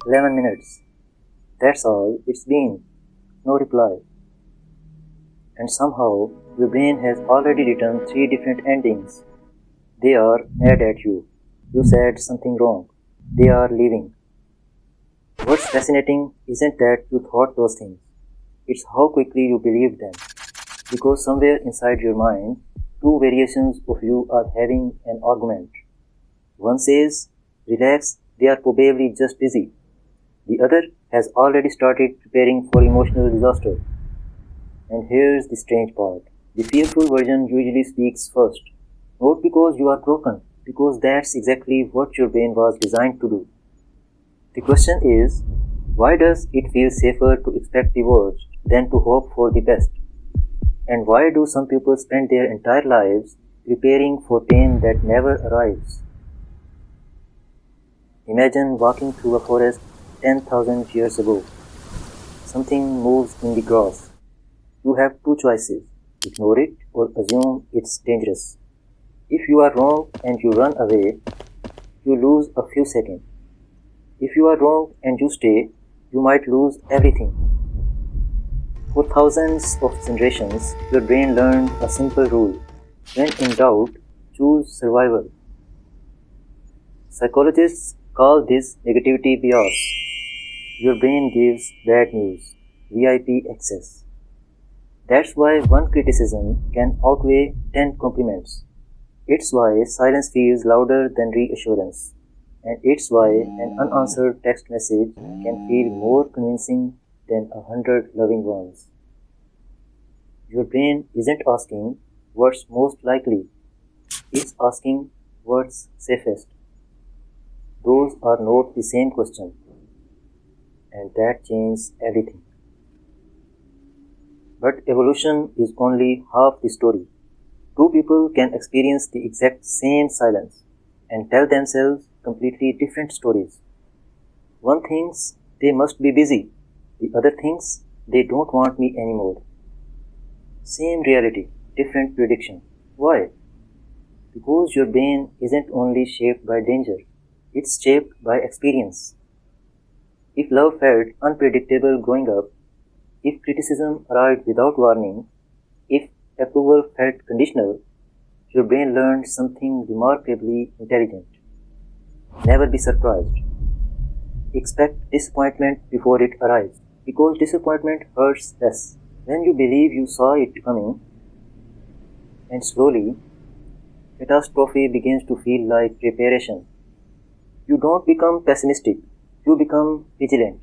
11 minutes. That's all it's been. No reply. And somehow, your brain has already written 3 different endings. They are mad at you. You said something wrong. They are leaving. What's fascinating isn't that you thought those things. It's how quickly you believed them. Because somewhere inside your mind, 2 variations of you are having an argument. One says, relax, they are probably just busy. The other has already started preparing for emotional disaster. And here's the strange part. The fearful version usually speaks first. Not because you are broken, because that's exactly what your brain was designed to do. The question is, why does it feel safer to expect the worst than to hope for the best? And why do some people spend their entire lives preparing for pain that never arrives? Imagine walking through a forest 10,000 years ago. Something moves in the grass. You have 2 choices, ignore it or assume it's dangerous. If you are wrong and you run away, you lose a few seconds. If you are wrong and you stay, you might lose everything. For thousands of generations, your brain learned a simple rule. When in doubt, choose survival. Psychologists call this negativity bias. Your brain gives bad news, VIP access. That's why one criticism can outweigh 10 compliments. It's why silence feels louder than reassurance. And it's why an unanswered text message can feel more convincing than 100 loving ones. Your brain isn't asking what's most likely, it's asking what's safest. Those are not the same question, and that changes everything. But evolution is only half the story. 2 people can experience the exact same silence and tell themselves completely different stories. One thinks they must be busy, the other thinks they don't want me anymore. Same reality, different prediction. Why? Because your brain isn't only shaped by danger, it's shaped by experience. If love felt unpredictable growing up, if criticism arrived without warning, if approval felt conditional, your brain learned something remarkably intelligent. Never be surprised. Expect disappointment before it arrives, because disappointment hurts less. When you believe you saw it coming, and slowly, catastrophe begins to feel like preparation. You don't become pessimistic, you become vigilant.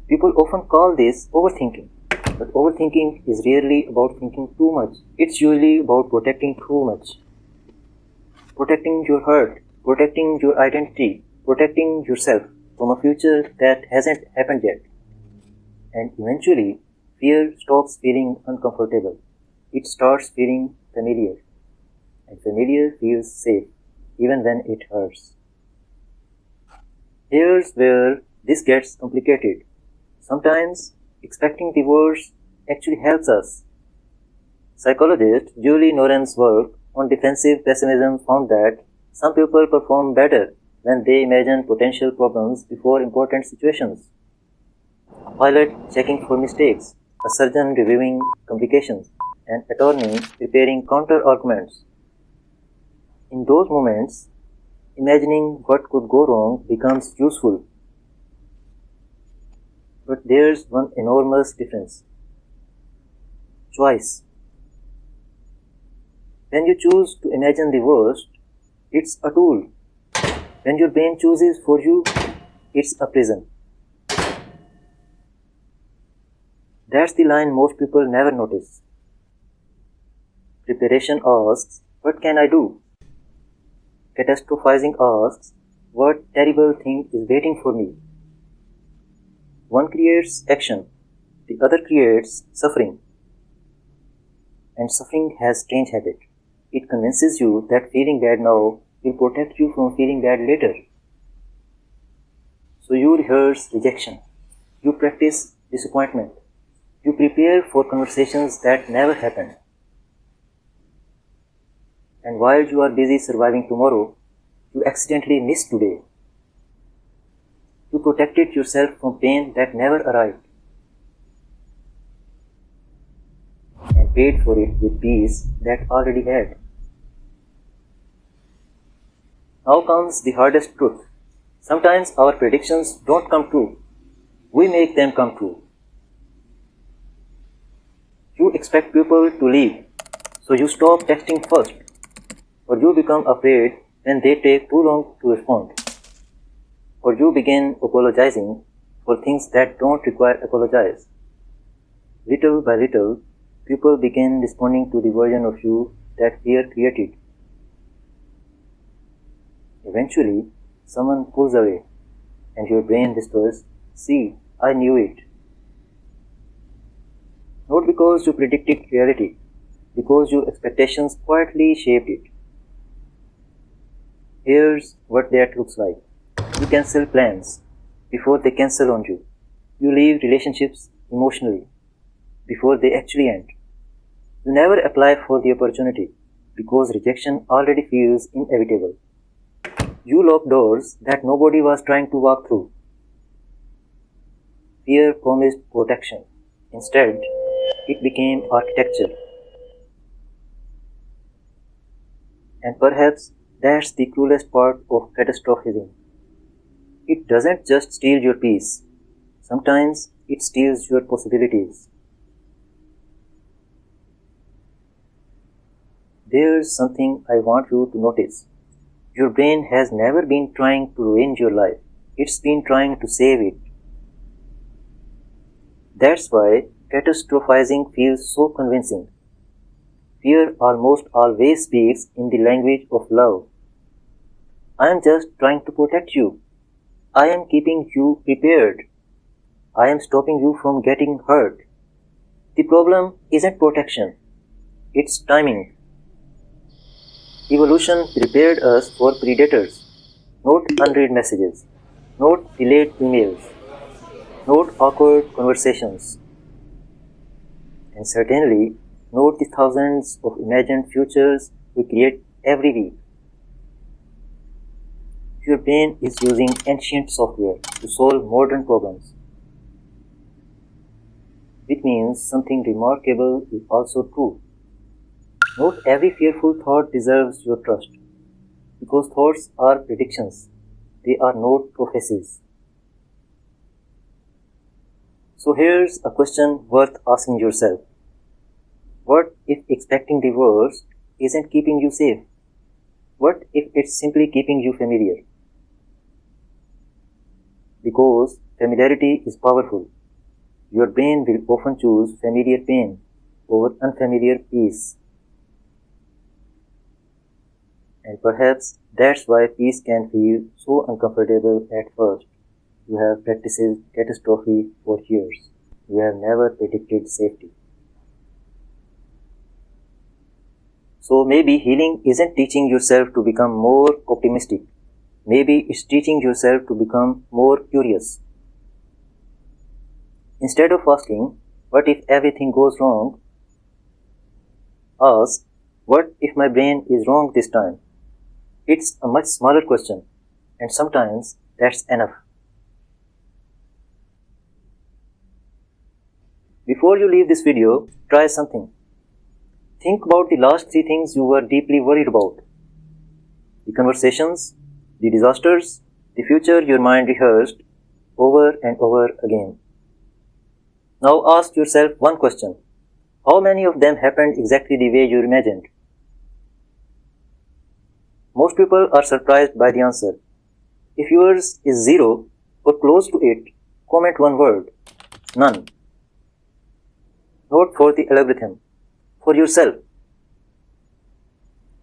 People often call this overthinking, but overthinking is rarely about thinking too much. It's usually about protecting too much. Protecting your heart, protecting your identity, protecting yourself from a future that hasn't happened yet. And eventually, fear stops feeling uncomfortable. It starts feeling familiar. And familiar feels safe, even when it hurts. Here's where this gets complicated. Sometimes, expecting the worst actually helps us. Psychologist Julie Noren's work on defensive pessimism found that some people perform better when they imagine potential problems before important situations. A pilot checking for mistakes, a surgeon reviewing complications, an attorney preparing counter-arguments. In those moments, imagining what could go wrong becomes useful. But there's one enormous difference. Choice. When you choose to imagine the worst, it's a tool. When your brain chooses for you, it's a prison. That's the line most people never notice. Preparation asks, what can I do? Catastrophizing asks, what terrible thing is waiting for me? One creates action, the other creates suffering. And suffering has strange habit. It convinces you that feeling bad now will protect you from feeling bad later. So you rehearse rejection. You practice disappointment. You prepare for conversations that never happen. And while you are busy surviving tomorrow, you accidentally miss today. You protected yourself from pain that never arrived and paid for it with peace that already had. Now comes the hardest truth. Sometimes our predictions don't come true. We make them come true. You expect people to leave, so you stop texting first, or you become afraid when they take too long to respond, or you begin apologizing for things that don't require apologize. Little by little, people begin responding to the version of you that fear created. Eventually, someone pulls away, and your brain whispers, "See, I knew it." Not because you predicted reality, because your expectations quietly shaped it. Here's what that looks like. You cancel plans before they cancel on you. You leave relationships emotionally before they actually end. You never apply for the opportunity because rejection already feels inevitable. You lock doors that nobody was trying to walk through. Fear promised protection. Instead, it became architecture. And perhaps that's the cruelest part of catastrophizing. It doesn't just steal your peace. Sometimes it steals your possibilities. There's something I want you to notice. Your brain has never been trying to ruin your life. It's been trying to save it. That's why catastrophizing feels so convincing. Fear almost always speaks in the language of love. I am just trying to protect you. I am keeping you prepared. I am stopping you from getting hurt. The problem isn't protection. It's timing. Evolution prepared us for predators, not unread messages, not delayed emails, not awkward conversations, and certainly not the thousands of imagined futures we create every week. Your brain is using ancient software to solve modern problems, which means something remarkable is also true. Not every fearful thought deserves your trust, because thoughts are predictions, they are not prophecies. So here's a question worth asking yourself. What if expecting the worst isn't keeping you safe? What if it's simply keeping you familiar? Because familiarity is powerful. Your brain will often choose familiar pain over unfamiliar peace. And perhaps that's why peace can feel so uncomfortable at first. You have practiced catastrophe for years. You have never predicted safety. So maybe healing isn't teaching yourself to become more optimistic. Maybe it's teaching yourself to become more curious. Instead of asking, what if everything goes wrong? Ask, what if my brain is wrong this time? It's a much smaller question, and sometimes that's enough. Before you leave this video, try something. Think about the last 3 things you were deeply worried about. The conversations, the disasters, the future your mind rehearsed over and over again. Now ask yourself one question. How many of them happened exactly the way you imagined? Most people are surprised by the answer. If yours is 0 or close to it, comment one word. None. Not for the algorithm, for yourself.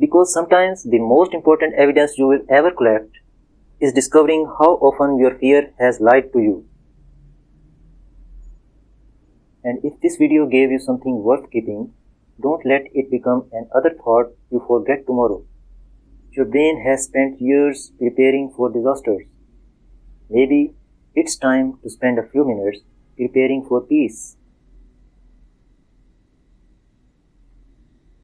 Because sometimes the most important evidence you will ever collect is discovering how often your fear has lied to you. And if this video gave you something worth keeping, don't let it become another thought you forget tomorrow. Your brain has spent years preparing for disasters. Maybe it's time to spend a few minutes preparing for peace.